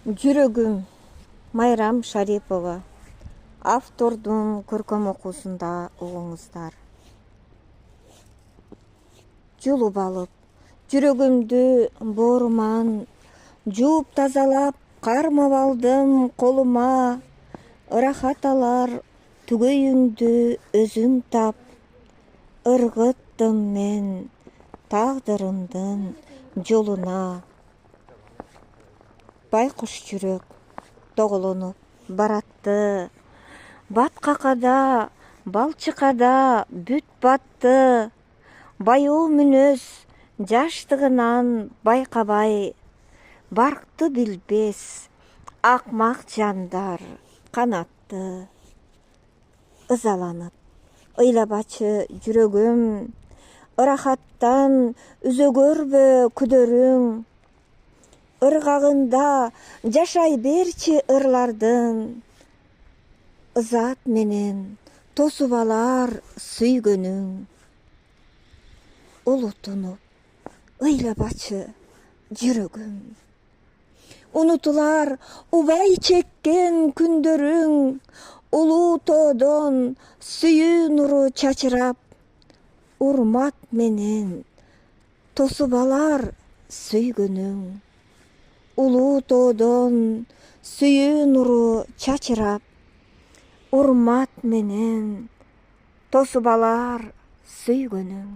Жүрөгүм. Майрам Шарипова. Автордун көркөм окуусунда угуңуздар. Жулуп алып, жүрөгүмдү бооруман, жууп тазалап, кармап алдым колума. Ырахат алар түгөйүңдү өзүң тап. Ыргыттым мен тагдырымдын жолуна. Байкуш жүрөк доголонуп баратты. Баткакада, балчыкада бүт батты. Баюу мүнөз жаштыгынан байкабай. Баркты билбес акмак жандар канатты. Ызаланып ыйлабачы жүрөгүм, ырахаттан үзө көрбө күдөрүң. Ыргагында жашай берчи ырлардын, ызаат менен тосуп алар сүйгөнүң. Улутунуп ыйлабачы жүрөгүм, унутулар убай чеккен күндөрүң. Улуу тоодон сүйүү нуру чачырап, урмат менен тосуп алар сүйгөнүң. Улуу тоодон сүйүү нуру чачырап, урмат менен тосуп алар сүйгөнүң.